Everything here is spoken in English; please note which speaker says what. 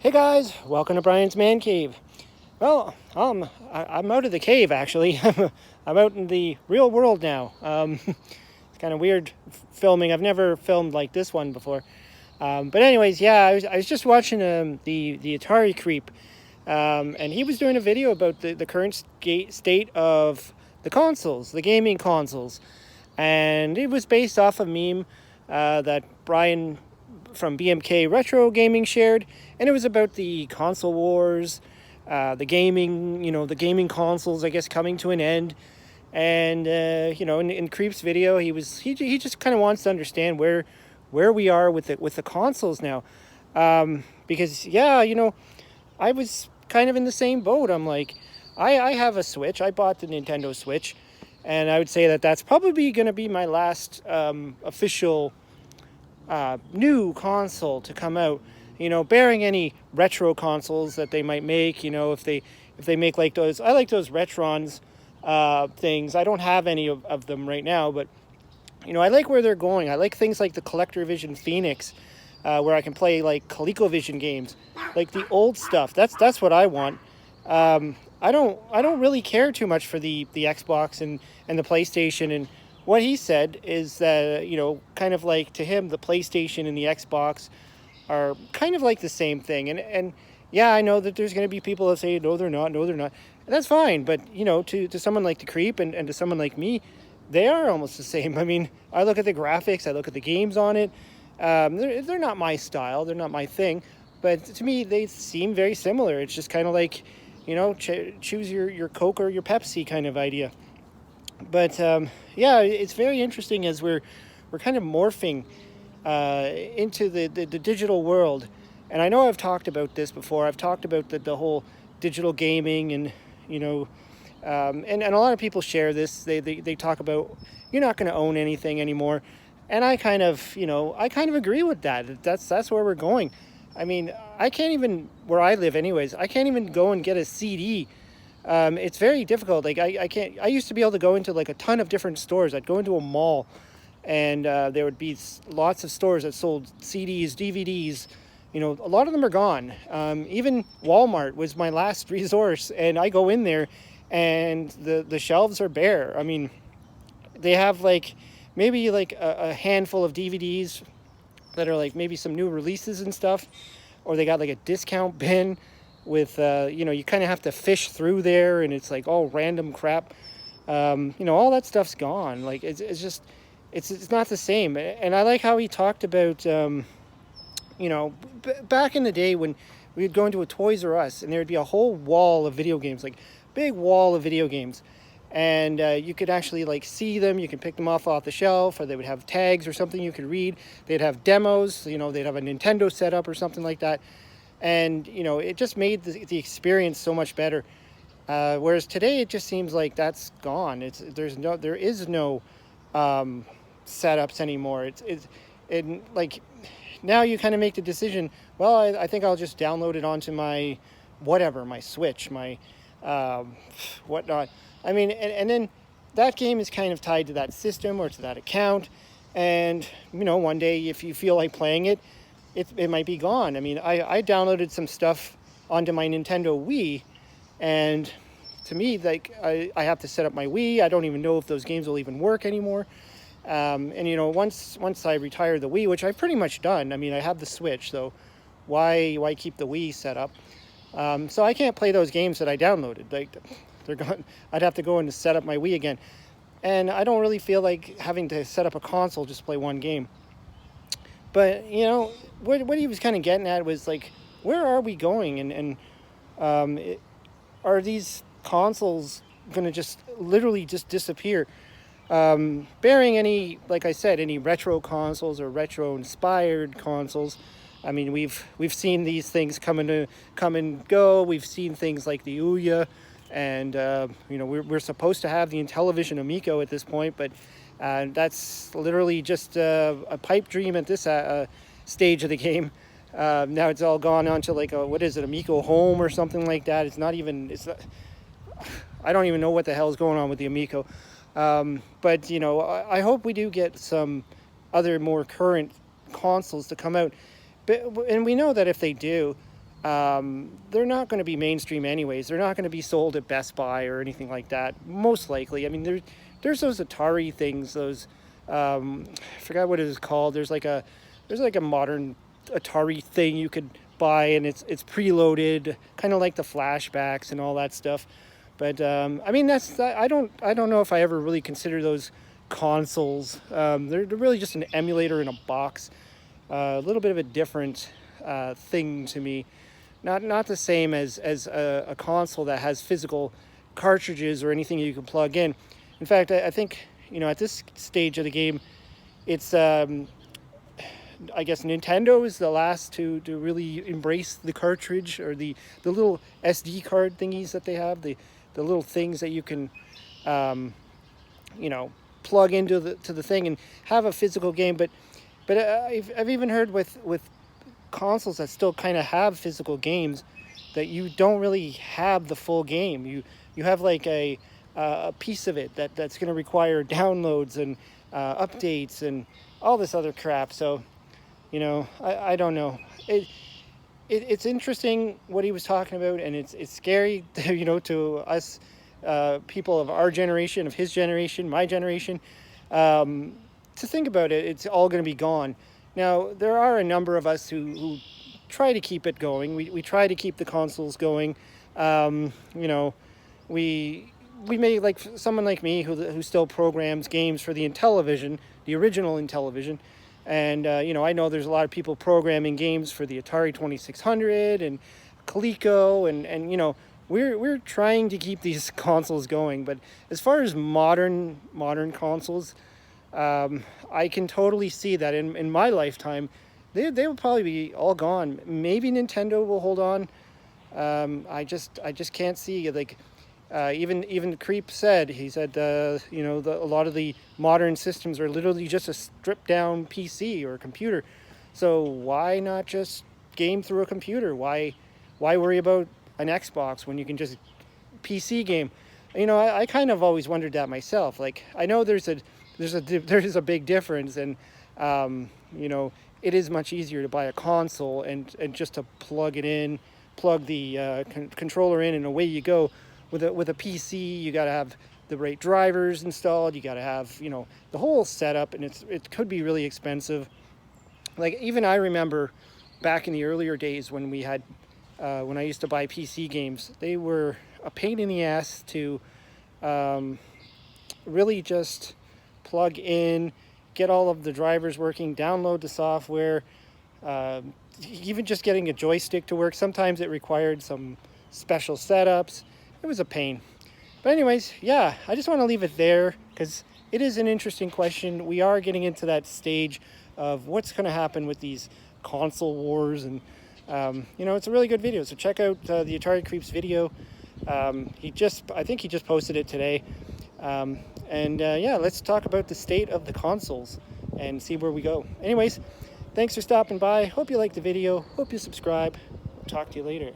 Speaker 1: Hey guys, welcome to Brian's Man Cave. Well, I'm out of the cave actually. I'm out in the real world now. It's kind of weird filming. I've never filmed like this one before. But anyways, yeah, I was just watching the Atari Creep, and he was doing a video about the current state of the consoles, the gaming consoles, and it was based off a meme that Brian from BMK Retro Gaming shared, and it was about the console wars, the gaming, the gaming consoles, I guess, coming to an end. And in Creep's video, he just kind of wants to understand where we are with the consoles now, because yeah, I was kind of in the same boat. I'm like, I have a Switch. I bought the Nintendo Switch, and I would say that that's probably going to be my last official new console to come out. Bearing any retro consoles that they might make. If they make like those, I like those Retrons things. I don't have any of them right now, but I like where they're going. I like things like the ColecoVision Phoenix, where I can play like ColecoVision games, like the old stuff. That's what I want. I don't really care too much for the Xbox and the PlayStation. And what he said is that kind of like to him the PlayStation and the Xbox are kind of like the same thing. And yeah, I know that there's going to be people that say no, they're not. No, they're not. And that's fine. But to someone like the Creep and to someone like me, they are almost the same. I mean, I look at the graphics, I look at the games on it. They're not my style. They're not my thing. But to me, they seem very similar. It's just kind of like, choose your Coke or your Pepsi kind of idea. But yeah, it's very interesting as we're kind of morphing into the digital world. And I know I've talked about this before. I've talked about the whole digital gaming and, and a lot of people share this. They talk about you're not going to own anything anymore. And I kind of agree with that. That's where we're going. I mean, I can't even, where I live anyways, I can't even go and get a CD. It's very difficult. Like I can't, I used to be able to go into like a ton of different stores. I'd go into a mall and there would be lots of stores that sold CDs, DVDs. A lot of them are gone. Even Walmart was my last resource, and I go in there, and the shelves are bare. I mean, they have like maybe like a handful of DVDs that are like maybe some new releases and stuff, or they got like a discount bin with you kind of have to fish through there, and it's like all random crap. All that stuff's gone. Like it's just it's not the same. And I like how he talked about back in the day when we'd go into a Toys R Us and there'd be a whole wall of video games, like big wall of video games, and you could actually like see them. You can pick them off the shelf, or they would have tags or something you could read. They'd have demos. They'd have a Nintendo setup or something like that, and it just made the experience so much better. Whereas today it just seems like that's gone. There is no setups anymore. Like now you kind of make the decision. Well, I think I'll just download it onto my whatever, my Switch, my whatnot. I mean, and then that game is kind of tied to that system or to that account. And one day if you feel like playing it, it might be gone. I mean, I downloaded some stuff onto my Nintendo Wii, and to me, like I have to set up my Wii. I don't even know if those games will even work anymore. And once I retire the Wii, which I've pretty much done. I mean, I have the Switch, so why keep the Wii set up? So I can't play those games that I downloaded. Like they're gone. I'd have to go and set up my Wii again, and I don't really feel like having to set up a console just to play one game. But what he was kind of getting at was like, where are we going? And are these consoles going to just literally just disappear? Bearing any, like I said, any retro consoles or retro inspired consoles. I mean, we've seen these things come and go. We've seen things like the Ouya, and we're supposed to have the Intellivision Amico at this point, but that's literally just a pipe dream at this stage of the game. Now it's all gone on to like what is it, Amico Home or something like that. It's not even. I don't even know what the hell is going on with the Amico. But I hope we do get some other more current consoles to come out. But and we know that if they do, they're not going to be mainstream anyways. They're not going to be sold at Best Buy or anything like that, most likely. I mean, there's those Atari things, those, I forgot what it is called. There's like a modern Atari thing you could buy, and it's preloaded, kind of like the flashbacks and all that stuff. But I mean, I don't know if I ever really consider those consoles. They're really just an emulator in a box. A little bit of a different thing to me. Not the same as a console that has physical cartridges or anything you can plug in. In fact, I think, at this stage of the game, it's I guess Nintendo is the last to really embrace the cartridge, or the little SD card thingies that they have, the little things that you can plug into the thing and have a physical game. But I've even heard with consoles that still kind of have physical games, that you don't really have the full game. You have like a piece of it that's going to require downloads and updates and all this other crap. So I don't know. It's interesting what he was talking about, and it's scary to us, people of our generation, of his generation, my generation, to think about it. It's all going to be gone. Now, there are a number of us who try to keep it going. We try to keep the consoles going. We may, like someone like me who still programs games for the Intellivision, the original Intellivision. And, I know there's a lot of people programming games for the Atari 2600 and Coleco, and we're trying to keep these consoles going. But as far as modern consoles, I can totally see that in my lifetime, they will probably be all gone. Maybe Nintendo will hold on. I just can't see, like, even Creep said, he said, a lot of the modern systems are literally just a stripped down PC or a computer. So why not just game through a computer? Why worry about an Xbox when you can just PC game? I kind of always wondered that myself. Like, I know there is a big difference, and it is much easier to buy a console and just to plug the controller in, and away you go. With a PC, you got to have the right drivers installed. You got to have the whole setup, and it could be really expensive. Like, even I remember back in the earlier days when I used to buy PC games, they were a pain in the ass to really just plug in, get all of the drivers working, download the software, even just getting a joystick to work. Sometimes it required some special setups. It was a pain. But anyways, yeah, I just want to leave it there because it is an interesting question. We are getting into that stage of what's going to happen with these console wars, and it's a really good video. So check out the Atari Creeps video. I think he just posted it today. Let's talk about the state of the consoles and see where we go. Anyways, thanks for stopping by. Hope you liked the video. Hope you subscribe. Talk to you later.